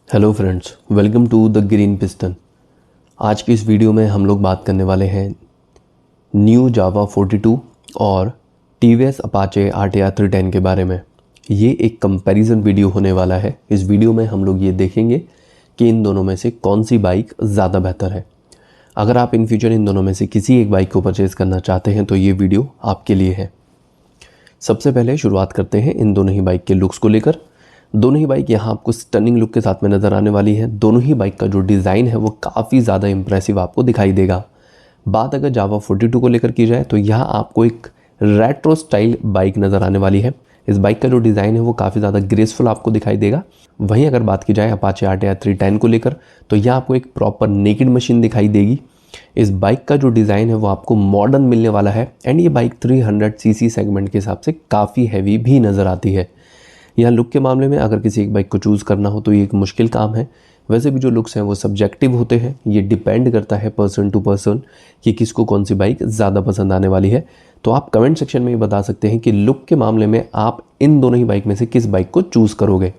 Hello friends, welcome to the Green Piston. आज की इस वीडियो में हम लोग बात करने वाले हैं न्यू जावा 42 और टीवीएस अपाचे आरटीआर 310 के बारे में। ये एक कंपैरिजन वीडियो होने वाला है। इस वीडियो में हम लोग ये देखेंगे कि इन दोनों में से कौन सी बाइक ज़्यादा बेहतर है। अगर आप इन फ्यूचर इन दोनों में से किसी एक बाइक को परचेज़ करना चाहते हैं तो ये वीडियो आपके लिए है। सबसे पहले शुरुआत करते हैं इन दोनों ही बाइक के लुक्स को लेकर। दोनों ही बाइक यहाँ आपको स्टनिंग लुक के साथ में नज़र आने वाली है। दोनों ही बाइक का जो डिज़ाइन है वो काफ़ी ज़्यादा इंप्रेसिव आपको दिखाई देगा। बात अगर जावा 42 को लेकर की जाए तो यहाँ आपको एक रेट्रो स्टाइल बाइक नज़र आने वाली है। इस बाइक का जो डिज़ाइन है वो काफ़ी ज़्यादा ग्रेसफुल आपको दिखाई देगा। वहीं अगर बात की जाए अपाचे आरटीआर 310 को लेकर तो यहाँ आपको एक प्रॉपर नेकेड मशीन दिखाई देगी। इस बाइक का जो डिज़ाइन है वो आपको मॉडर्न मिलने वाला है एंड ये बाइक 300 सीसी सेगमेंट के हिसाब से काफ़ी हैवी भी नज़र आती है। यहाँ लुक के मामले में अगर किसी एक बाइक को चूज़ करना हो तो ये एक मुश्किल काम है। वैसे भी जो लुक्स हैं वो सब्जेक्टिव होते हैं, ये डिपेंड करता है पर्सन टू पर्सन कि किसको कौन सी बाइक ज़्यादा पसंद आने वाली है। तो आप कमेंट सेक्शन में ये बता सकते हैं कि लुक के मामले में आप इन दोनों ही बाइक में से किस बाइक को चूज़ करोगे।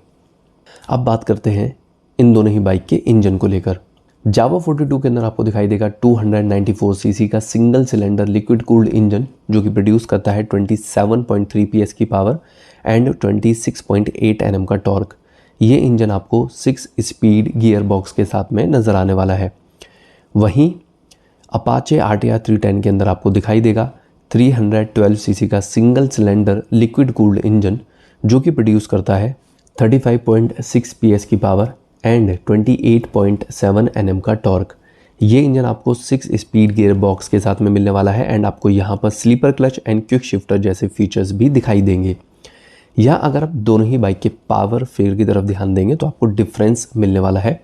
अब बात करते हैं इन दोनों ही बाइक के इंजन को लेकर। जावा 42 के अंदर आपको दिखाई देगा 294 सीसी का single cylinder liquid cooled engine जो कि प्रोड्यूस करता है 27.3 पीएस की पावर एंड 26.8 एनएम का टॉर्क। ये इंजन आपको 6 स्पीड गियर बॉक्स के साथ में नज़र आने वाला है। वहीं अपाचे आरटीआर 310 के अंदर आपको दिखाई देगा 312 सीसी का single cylinder liquid cooled engine जो कि प्रोड्यूस करता है 35.6 पीएस की पावर एंड 28.7 एनएम का टॉर्क। ये इंजन आपको 6 स्पीड गियर बॉक्स के साथ में मिलने वाला है एंड आपको यहाँ पर slipper clutch and quick shifter जैसे फीचर्स भी दिखाई देंगे। या अगर आप दोनों ही बाइक के पावर फेयर की तरफ ध्यान देंगे तो आपको डिफरेंस मिलने वाला है।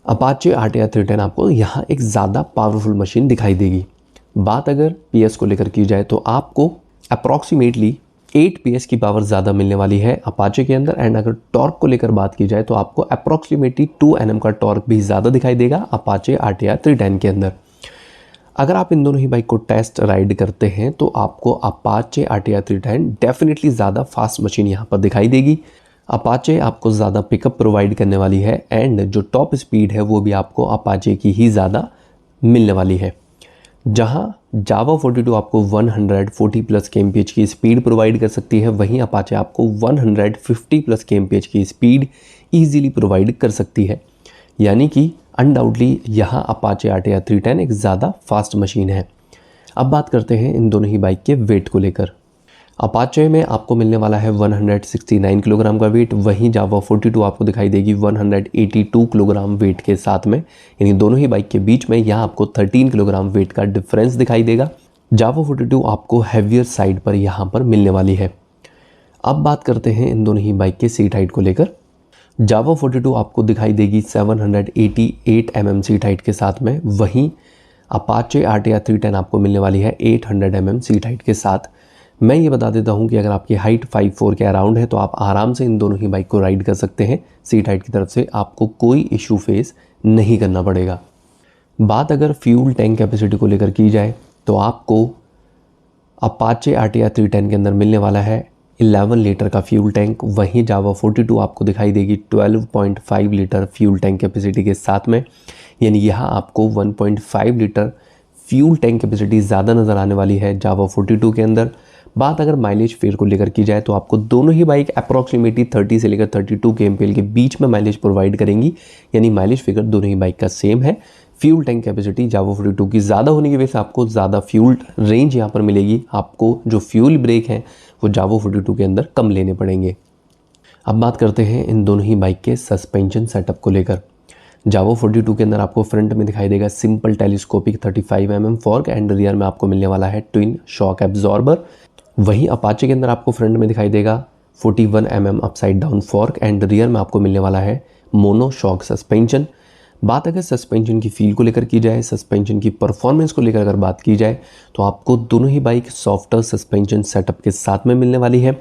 अपाचे आरटीआर 310 आपको यहाँ एक ज़्यादा पावरफुल मशीन दिखाई देगी। बात अगर पीएस को लेकर की जाए तो आपको अप्रॉक्सीमेटली 8 पीएस की पावर ज़्यादा मिलने वाली है अपाचे के अंदर एंड अगर टॉर्क को लेकर बात की जाए तो आपको अप्रॉक्सीमेटली 2 एनएम का टॉर्क भी ज़्यादा दिखाई देगा अपाचे आरटीआर 310 के अंदर। अगर आप इन दोनों ही बाइक को टेस्ट राइड करते हैं तो आपको अपाचे आरटीआर 310 डेफिनेटली ज़्यादा फास्ट मशीन यहाँ पर दिखाई देगी। अपाचे आपको ज़्यादा पिकअप प्रोवाइड करने वाली है एंड जो टॉप स्पीड है वो भी आपको अपाचे की ही ज़्यादा मिलने वाली है। जहां जावा 42 आपको 140 प्लस kmph की स्पीड प्रोवाइड कर सकती है, वहीं अपाचे आपको 150 प्लस kmph की स्पीड ईजिली प्रोवाइड कर सकती है। यानी कि अनडाउटली यहाँ अपाचे आरटीआर 310 एक ज़्यादा फास्ट मशीन है। अब बात करते हैं इन दोनों ही बाइक के वेट को लेकर। अपाचे में आपको मिलने वाला है 169 किलोग्राम का वेट, वहीं जावा 42 आपको दिखाई देगी 182 किलोग्राम वेट के साथ में। यानी दोनों ही बाइक के बीच में यहाँ आपको 13 किलोग्राम वेट का डिफरेंस दिखाई देगा। जावा 42 आपको हैवियर साइड पर यहाँ पर मिलने वाली है। अब बात करते हैं इन दोनों ही बाइक के सीट हाइट को लेकर। जावा 42 आपको दिखाई देगी 788 mm सीट हाइट के साथ में, वहीं अपाचे आरटीआर 310 आपको मिलने वाली है 800 mm सीट हाइट के साथ। मैं ये बता देता हूँ कि अगर आपकी हाइट 5'4" के अराउंड है तो आप आराम से इन दोनों ही बाइक को राइड कर सकते हैं। सीट हाइट की तरफ से आपको कोई इशू फेस नहीं करना पड़ेगा। बात अगर फ्यूल टैंक कैपेसिटी को लेकर की जाए तो आपको अपाचे आरटीआर 310 के अंदर मिलने वाला है 11 लीटर का फ्यूल टैंक, वहीं जावा 42 आपको दिखाई देगी 12.5 लीटर फ्यूल टैंक कैपेसिटी के साथ में। यानी यहाँ आपको 1.5 लीटर फ्यूल टैंक कैपेसिटी ज़्यादा नज़र आने वाली है जावा 42 के अंदर। बात अगर माइलेज फेयर को लेकर की जाए तो आपको दोनों ही बाइक अप्रॉक्सीमेटली 30 से लेकर 32 kmpl के बीच में माइलेज प्रोवाइड करेंगी। यानी माइलेज फिगर दोनों ही बाइक का सेम है। फ्यूल टैंक कैपेसिटी जावा 42 की ज़्यादा होने की वजह से आपको ज़्यादा फ्यूल रेंज यहाँ पर मिलेगी। आपको जो फ्यूल ब्रेक हैं वो जावा 42 के अंदर कम लेने पड़ेंगे। अब बात करते हैं इन दोनों ही बाइक के सस्पेंशन सेटअप को लेकर। जावा 42 के अंदर आपको फ्रंट में दिखाई देगा simple telescopic 35 mm fork and rear में आपको मिलने वाला है ट्विन शॉक एब्जॉर्बर। वहीं अपाचे के अंदर आपको फ्रंट में दिखाई देगा 41 mm upside down fork and rear में आपको मिलने वाला है मोनो शॉक सस्पेंशन। बात अगर सस्पेंशन की फील को लेकर की जाए, सस्पेंशन की परफॉर्मेंस को लेकर अगर बात की जाए तो आपको दोनों ही बाइक सॉफ्टर सस्पेंशन सेटअप के साथ में मिलने वाली है।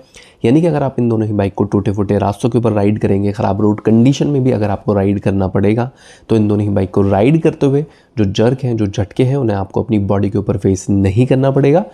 यानी कि अगर आप इन दोनों ही बाइक को टूटे फूटे रास्तों के ऊपर राइड करेंगे, ख़राब रोड कंडीशन में भी अगर आपको राइड करना पड़ेगा तो इन दोनों ही बाइक को राइड करते हुए जो जर्क हैं, जो झटके हैं, उन्हें आपको अपनी बॉडी के ऊपर फेस नहीं करना पड़ेगा।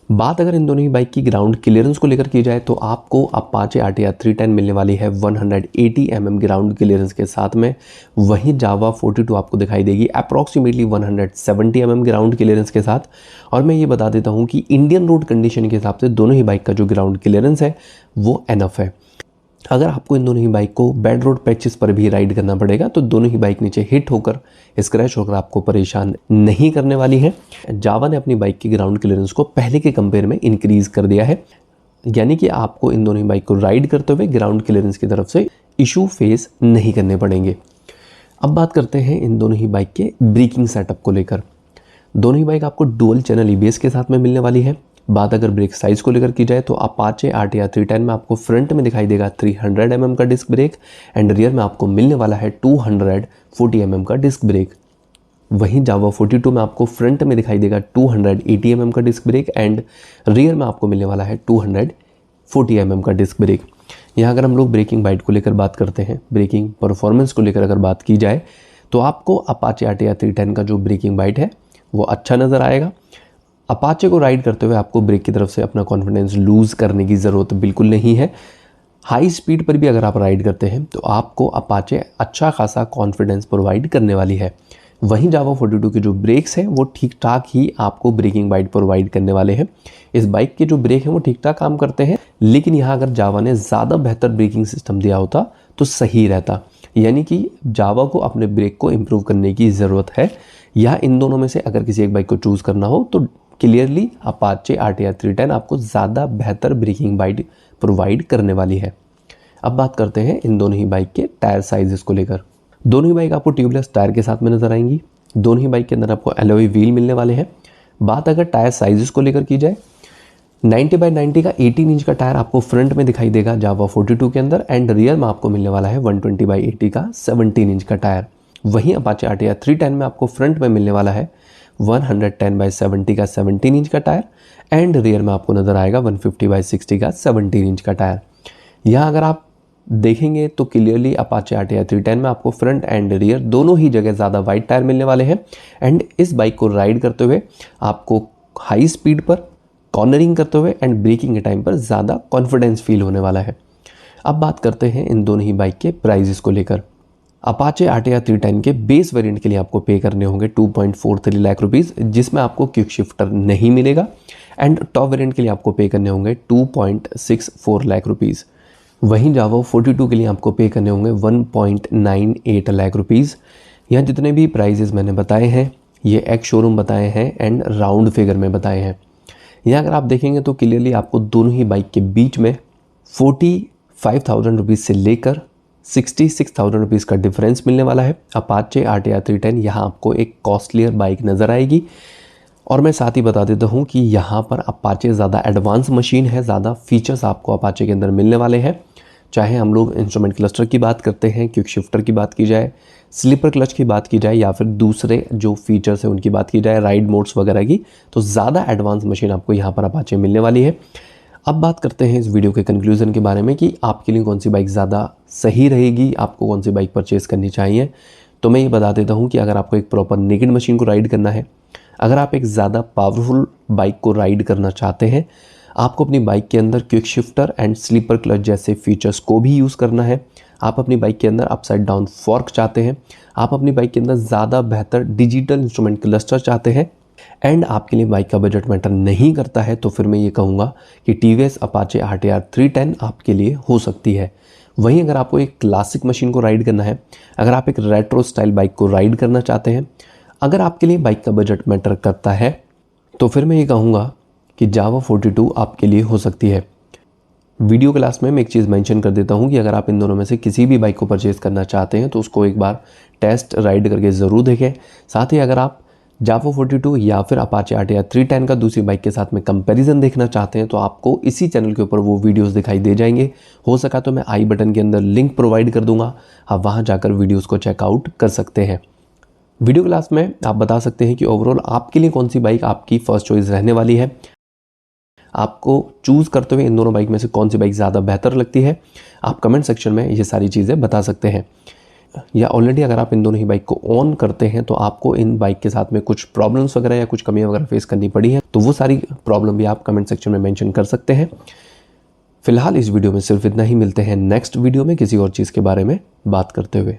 बात अगर इन दोनों ही बाइक की ग्राउंड क्लियरेंस को लेकर की जाए तो आपको अपाचे RTR 310 मिलने वाली है 180 mm ग्राउंड क्लियरेंस के साथ में। वहीं जावा 42 आपको दिखाई देगी अप्रॉक्सीमेटली 170 mm ग्राउंड क्लियरेंस के साथ। और मैं ये बता देता हूँ कि इंडियन रोड कंडीशन के हिसाब से दोनों ही बाइक का जो ग्राउंड क्लियरेंस है वो एनफ है। अगर आपको इन दोनों ही बाइक को बैड रोड पैचेस पर भी राइड करना पड़ेगा तो दोनों ही बाइक नीचे हिट होकर स्क्रैच होकर आपको परेशान नहीं करने वाली है। जावा ने अपनी बाइक की ग्राउंड क्लियरेंस को पहले के कंपेयर में इंक्रीज कर दिया है, यानी कि आपको इन दोनों ही बाइक को राइड करते हुए ग्राउंड क्लियरेंस की तरफ से इशू फेस नहीं करने पड़ेंगे। अब बात करते हैं इन दोनों ही बाइक के ब्रेकिंग सेटअप को लेकर। दोनों ही बाइक आपको डुअल चैनल EBS के साथ में मिलने वाली है। बात अगर ब्रेक साइज को लेकर की जाए तो अपाचे RTR 310 में आपको फ्रंट में दिखाई देगा 300 mm का डिस्क ब्रेक एंड रियर में आपको मिलने वाला है 240 mm का डिस्क ब्रेक। वहीं जावा 42 में आपको फ्रंट में दिखाई देगा 280 mm का डिस्क ब्रेक एंड रियर में आपको मिलने वाला है 240 mm का डिस्क ब्रेक। यहाँ अगर हम लोग ब्रेकिंग बाइट को लेकर बात करते हैं, ब्रेकिंग परफॉर्मेंस को लेकर अगर बात की जाए तो आपको अपाचे RTR 310 का जो ब्रेकिंग बाइट है वो अच्छा नज़र आएगा। अपाचे को राइड करते हुए आपको ब्रेक की तरफ से अपना कॉन्फिडेंस लूज़ करने की ज़रूरत बिल्कुल नहीं है। हाई स्पीड पर भी अगर आप राइड करते हैं तो आपको अपाचे अच्छा खासा कॉन्फिडेंस प्रोवाइड करने वाली है। वहीं जावा 42 के जो ब्रेक्स हैं वो ठीक ठाक ही आपको ब्रेकिंग बाइट प्रोवाइड करने वाले हैं। इस बाइक के जो ब्रेक हैं वो ठीक ठाक काम करते हैं, लेकिन यहाँ अगर जावा ने ज़्यादा बेहतर ब्रेकिंग सिस्टम दिया होता तो सही रहता। यानी कि जावा को अपने ब्रेक को इम्प्रूव करने की ज़रूरत है, या इन दोनों में से अगर किसी एक बाइक को चूज़ करना हो तो क्लियरली अपाचे RTR 310 आपको ज़्यादा बेहतर ब्रेकिंग बाइट प्रोवाइड करने वाली है। अब बात करते हैं इन दोनों ही बाइक के टायर साइजेस को लेकर। दोनों ही बाइक आपको ट्यूबलेस टायर के साथ में नजर आएंगी। दोनों ही बाइक के अंदर आपको एलॉय व्हील मिलने वाले हैं। बात अगर टायर साइजेस को लेकर की जाए 90x90 का 18 इंच का टायर आपको फ्रंट में दिखाई देगा जावा 42 के अंदर एंड रियर में आपको मिलने वाला है 120x80 का 17 इंच का टायर। वहीं अपाचे RTR 310 में आपको फ्रंट में मिलने वाला है 110x70 का 17 इंच का टायर एंड रियर में आपको नजर आएगा 150x60 का 17 इंच का टायर। यहाँ अगर आप देखेंगे तो क्लियरली अपाचे RTR 310 में आपको फ्रंट एंड रियर दोनों ही जगह ज़्यादा वाइड टायर मिलने वाले हैं एंड इस बाइक को राइड करते हुए आपको हाई स्पीड पर कॉर्नरिंग करते हुए एंड ब्रेकिंग के टाइम पर ज़्यादा कॉन्फिडेंस फील होने वाला है। अब बात करते हैं इन दोनों ही बाइक के प्राइजेस को लेकर। अपाचे RTR 310 के बेस वेरिएंट के लिए आपको पे करने होंगे 2.43 लाख रुपीज़, जिसमें आपको क्विक शिफ्टर नहीं मिलेगा एंड टॉप वेरिएंट के लिए आपको पे करने होंगे 2.64 लाख रुपीज़। वहीं जावा 42 के लिए आपको पे करने होंगे 1.98 लाख रुपीज़। यहाँ जितने भी प्राइजेस मैंने बताए हैं ये एक्स शोरूम बताए हैं एंड राउंड फिगर में बताए हैं। यहाँ अगर आप देखेंगे तो क्लियरली आपको दोनों ही बाइक के बीच में 45,000 रुपीज़ से लेकर 66,000 रुपीज़ का डिफरेंस मिलने वाला है। अपाचे RTR 310 यहाँ आपको एक कॉस्टलियर बाइक नज़र आएगी। और मैं साथ ही बता देता हूँ कि यहाँ पर अपाचे ज़्यादा एडवांस मशीन है, ज़्यादा फीचर्स आपको अपाचे के अंदर मिलने वाले हैं। चाहे हम लोग इंस्ट्रूमेंट क्लस्टर की बात करते हैं, क्विक शिफ्टर की बात की जाए, स्लीपर क्लच की बात की जाए या फिर दूसरे जो फीचर्स हैं उनकी बात की जाए, राइड मोड्स वगैरह की, तो ज़्यादा एडवांस मशीन आपको यहाँ पर अपाचे मिलने वाली है। अब बात करते हैं इस वीडियो के कंक्लूजन के बारे में कि आपके लिए कौन सी बाइक ज़्यादा सही रहेगी, आपको कौन सी बाइक परचेज़ करनी चाहिए। तो मैं ये बता देता हूँ कि अगर आपको एक प्रॉपर नेकेड मशीन को राइड करना है, अगर आप एक ज़्यादा पावरफुल बाइक को राइड करना चाहते हैं, आपको अपनी बाइक के अंदर quick shifter and slipper clutch जैसे फीचर्स को भी यूज़ करना है, आप अपनी बाइक के अंदर अपसाइड डाउन फॉर्क चाहते हैं, आप अपनी बाइक के अंदर ज़्यादा बेहतर डिजिटल इंस्ट्रूमेंट क्लस्टर चाहते हैं एंड आपके लिए बाइक का बजट मैटर नहीं करता है, तो फिर मैं ये कहूँगा कि TVS अपाचे RTR 310 आपके लिए हो सकती है। वहीं अगर आपको एक क्लासिक मशीन को राइड करना है, अगर आप एक रेट्रो स्टाइल बाइक को राइड करना चाहते हैं, अगर आपके लिए बाइक का बजट मैटर करता है, तो फिर मैं ये कहूँगा कि जावा 42 आपके लिए हो सकती है। वीडियो क्लास में मैं एक चीज़ मेंशन कर देता हूँ कि अगर आप इन दोनों में से किसी भी बाइक को परचेज़ करना चाहते हैं तो उसको एक बार टेस्ट राइड करके ज़रूर देखें। साथ ही अगर आप जावा 42 या फिर अपाचे RTR 310 का दूसरी बाइक के साथ में कंपैरिजन देखना चाहते हैं तो आपको इसी चैनल के ऊपर वो वीडियोस दिखाई दे जाएंगे। हो सका तो मैं आई बटन के अंदर लिंक प्रोवाइड कर दूंगा, आप वहाँ जाकर वीडियोस को चेकआउट कर सकते हैं। वीडियो क्लास में आप बता सकते हैं कि ओवरऑल आपके लिए कौन सी बाइक आपकी फर्स्ट चॉइस रहने वाली है, आपको चूज़ करते हुए इन दोनों बाइक में से कौन सी बाइक ज़्यादा बेहतर लगती है। आप कमेंट सेक्शन में ये सारी चीज़ें बता सकते हैं। या ऑलरेडी अगर आप इन दोनों ही बाइक को ऑन करते हैं तो आपको इन बाइक के साथ में कुछ प्रॉब्लम्स वगैरह या कुछ कमियां वगैरह फेस करनी पड़ी है, तो वो सारी प्रॉब्लम भी आप कमेंट सेक्शन में मेंशन कर सकते हैं। फिलहाल इस वीडियो में सिर्फ इतना ही। मिलते हैं नेक्स्ट वीडियो में किसी और चीज़ के बारे में बात करते हुए।